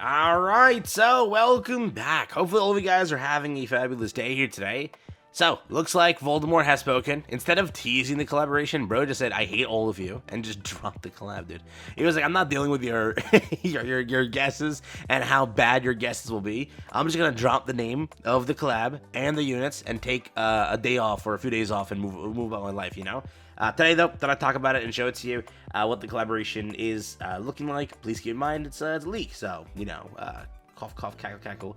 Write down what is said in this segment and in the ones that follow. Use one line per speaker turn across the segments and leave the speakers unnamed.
Alright, so welcome back. Hopefully all of you guys are having a fabulous day here today. So, looks like Voldemort has spoken. Instead of teasing the collaboration, bro just said, I hate all of you, and just dropped the collab, dude. He was like, I'm not dealing with your your guesses and how bad your guesses will be. I'm just gonna drop the name of the collab and the units and take a day off or a few days off and move on my life, you know? Today, though, thought I'd talk about it and show it to you, what the collaboration is looking like. Please keep in mind it's a leak, so, you know, cough, cough, cackle, cackle,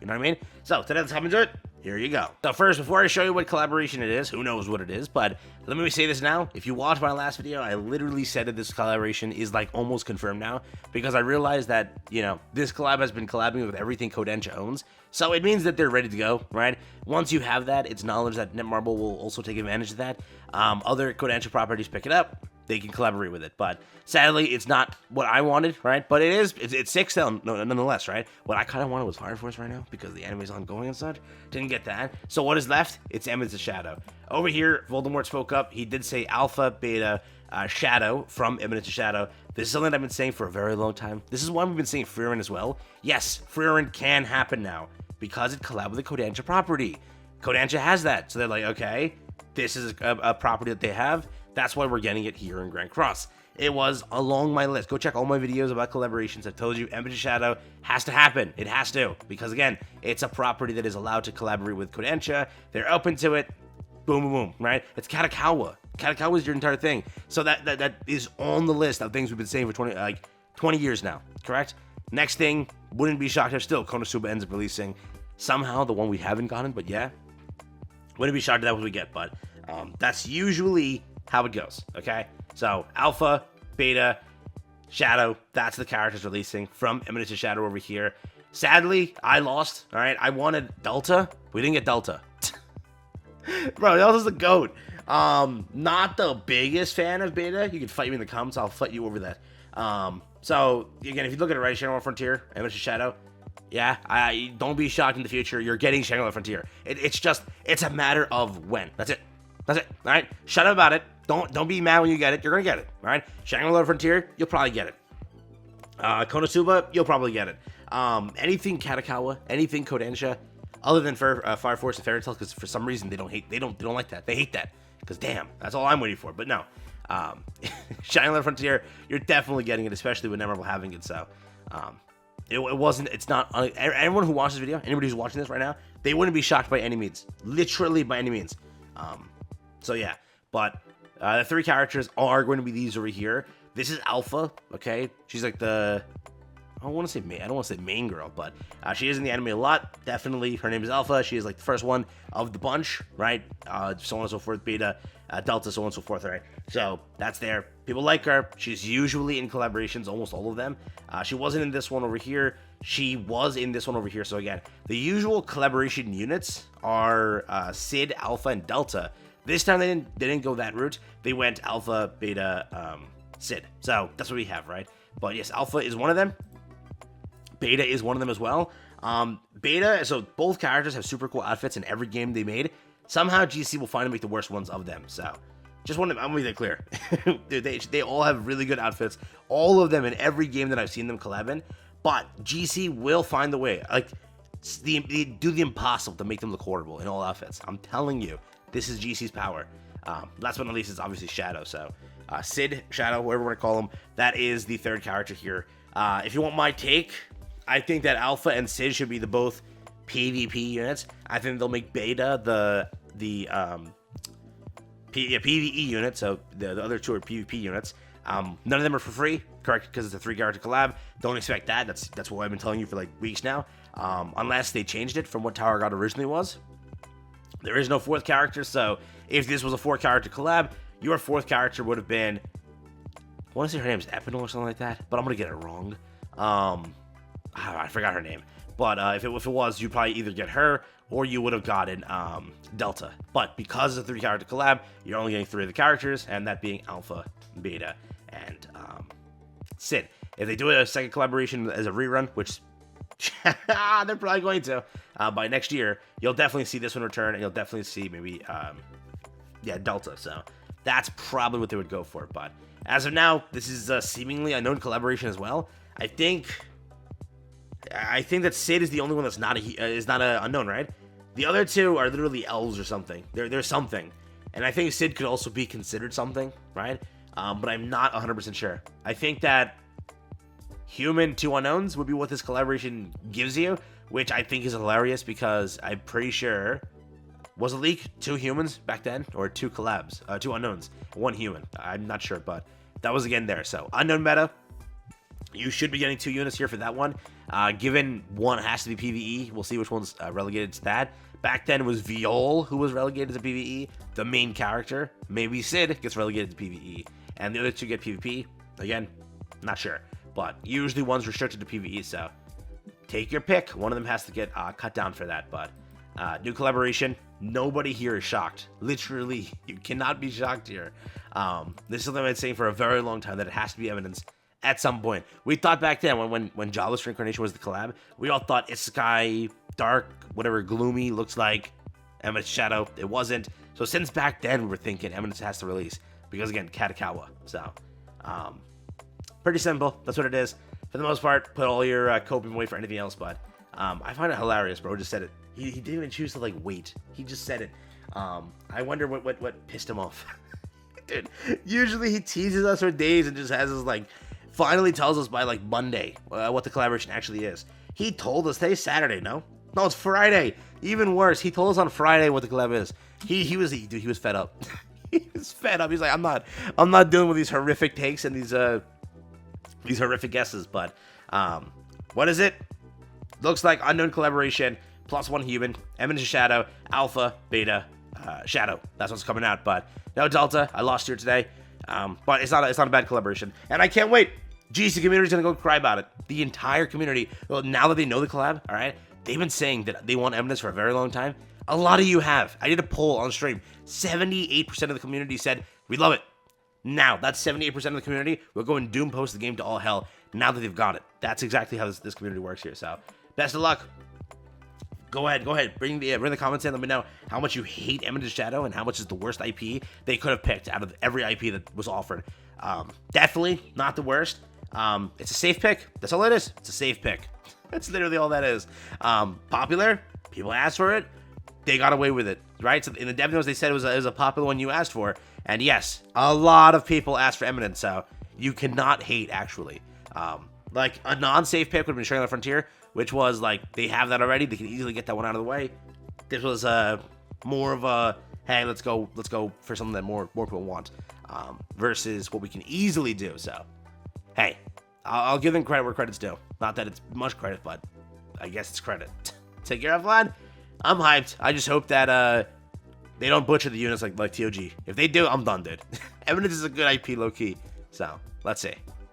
you know what I mean? So, today, let's hop into it. Here you go. So first, before I show you what collaboration it is, who knows what it is, but let me say this now. If you watched my last video, I literally said that this collaboration is like almost confirmed now, because I realized that, you know, this collab has been collabing with everything Kodansha owns. So it means that they're ready to go, right? Once you have that, it's knowledge that Netmarble will also take advantage of that. Other Kodansha properties pick it up, they can collaborate with it. But sadly, it's not what I wanted, right? But it's sick still, nonetheless, right? What I kind of wanted was Fire Force right now because the anime's ongoing and such. Didn't get that. So what is left? It's Eminence of Shadow. Over here, Voldemort spoke up. He did say Alpha, Beta, Shadow from Eminence of Shadow. This is something I've been saying for a very long time. This is why we've been saying Freerin as well. Yes, Freerin can happen now because it collabed with a Kodansha property. Kodansha has that. So they're like, okay, this is a property that they have. That's why we're getting it here in Grand Cross. It was along my list. Go check all my videos about collaborations. I've told you, Eminence of Shadow has to happen. It has to. Because again, it's a property that is allowed to collaborate with Kodansha. They're open to it. Boom, boom, boom, right? It's Katakawa. Katakawa is your entire thing. So that is on the list of things we've been saying for 20 years now, correct? Next thing, wouldn't be shocked if still Konosuba ends up releasing somehow the one we haven't gotten, but yeah. Wouldn't be shocked if that was what we get, but that's usually how it goes, okay? So, Alpha, Beta, Shadow, that's the characters releasing from Eminence of Shadow over here. Sadly, I lost, all right? I wanted Delta. We didn't get Delta. Bro, Delta's the GOAT. Not the biggest fan of Beta. You can fight me in the comments. I'll fight you over that. So, again, if you look at it right, Shangri-La Frontier, Eminence of Shadow, yeah, don't be shocked in the future. You're getting Shangri-La Frontier. It's a matter of when. That's it. That's it. All right. Shut up about it. Don't be mad when you get it. You're gonna get it. All right. Shangri-La Frontier, you'll probably get it. Konosuba, you'll probably get it. Anything Katakawa, anything Kodansha, other than Fire Force and Fairy Tail, because for some reason they don't like that. They hate that. Because damn, that's all I'm waiting for. But no, Shangri-La Frontier, you're definitely getting it, especially with Netmarble having it. So, it's not, everyone who watches this video, anybody who's watching this right now, they wouldn't be shocked by any means. Literally by any means. So yeah, but the three characters are going to be these over here. This is Alpha, okay? She's like I don't want to say main girl, but she is in the anime a lot. Definitely, her name is Alpha. She is like the first one of the bunch, right? So on and so forth. Beta, Delta, so on and so forth, right? So that's there. People like her. She's usually in collaborations, almost all of them. She wasn't in this one over here. She was in this one over here. So again, the usual collaboration units are Sid, Alpha, and Delta. This time they didn't go that route. They went Alpha, Beta, Sid. So that's what we have, right? But yes, Alpha is one of them. Beta is one of them as well. Beta, so both characters have super cool outfits in every game they made. Somehow GC will find and make the worst ones of them. So just I'm gonna make that clear. Dude, they all have really good outfits. All of them in every game that I've seen them collab in. But GC will find the way. Like, they do the impossible to make them look horrible in all outfits. I'm telling you. This is GC's power. Last but not least is obviously Shadow. So Sid, Shadow, whatever you want to call him, that is the third character here. If you want my take, I think that Alpha and Sid should be the both PvP units. I think they'll make Beta the PvE unit. So the other two are PvP units. None of them are for free, correct? Because it's a 3-character collab. Don't expect that. That's what I've been telling you for like weeks now. Unless they changed it from what Tower God originally was. There is no 4th character, so if this was a 4-character collab, your 4th character would have been, I want to say her name is Epinal or something like that, but I'm going to get it wrong. I forgot her name. But if it was, you'd probably either get her, or you would have gotten Delta. But because it's a 3-character collab, you're only getting 3 of the characters, and that being Alpha, Beta, and Sid. If they do a second collaboration as a rerun, which they're probably going to, by next year, you'll definitely see this one return, and you'll definitely see maybe, Delta. So that's probably what they would go for. But as of now, this is a seemingly unknown collaboration as well. I think I think that Sid is the only one that's not a unknown, right? The other two are literally elves or something. They're something, and I think Sid could also be considered something, right? But I'm not 100% sure. I think that human two unknowns would be what this collaboration gives you, which I think is hilarious because I'm pretty sure was a leak 2 humans back then or 2 collabs, 2 unknowns, 1 human. I'm not sure, but that was again there. So unknown meta. You should be getting 2 units here for that one. Given one has to be PvE, we'll see which one's relegated to that. Back then it was Viol who was relegated to PvE, the main character. Maybe Sid gets relegated to PvE, and the other 2 get PvP. Again, not sure, but usually one's restricted to PvE, so take your pick. One of them has to get cut down for that, but new collaboration. Nobody here is shocked. Literally, you cannot be shocked here. This is something I've been saying for a very long time, that it has to be evidence at some point. We thought back then when Jawless Reincarnation was the collab, we all thought Isekai, dark, whatever, gloomy, looks like Eminence Shadow. It wasn't. So since back then, we were thinking Eminence has to release, because again, Katakawa. So pretty simple. That's what it is. For the most part, put all your coping away for anything else, but I find it hilarious, bro. Just said it. He didn't even choose to, like, wait. He just said it. I wonder what pissed him off. Dude, usually he teases us for days and just has us, like, finally tells us by, like, Monday what the collaboration actually is. He told us today's Saturday, no? No, it's Friday. Even worse, he told us on Friday what the collab is. He was fed up. He was fed up. He's like, I'm not dealing with these horrific takes and these horrific guesses, but what is it? Looks like unknown collaboration, plus 1 human, Eminence Shadow, Alpha, Beta, Shadow. That's what's coming out, but no Delta. I lost here today, but it's not a bad collaboration, and I can't wait. GC community's gonna go cry about it. The entire community. Well, now that they know the collab, all right, they've been saying that they want Eminence for a very long time. A lot of you have. I did a poll on stream. 78% of the community said we love it. Now, that's 78% of the community. We'll go and doom post the game to all hell now that they've got it. That's exactly how this community works here. So, best of luck. Go ahead. Bring the comments in. Let me know how much you hate Eminence Shadow and how much is the worst IP they could have picked out of every IP that was offered. Definitely not the worst. It's a safe pick. That's all it is. It's a safe pick. That's literally all that is. Popular. People asked for it. They got away with it, right? So in the dev notes, they said it was a popular one you asked for. And yes, a lot of people asked for Eminence, so you cannot hate, actually. Like, a non-safe pick would have been Sharing the Frontier, which was, like, they have that already. They can easily get that one out of the way. This was more of a, hey, let's go for something that more people want, versus what we can easily do. So, hey, I'll give them credit where credit's due. Not that it's much credit, but I guess it's credit. Take care, offline. I'm hyped. I just hope that they don't butcher the units like TOG. If they do, I'm done, dude. Eminence is a good IP, low-key. So, let's see.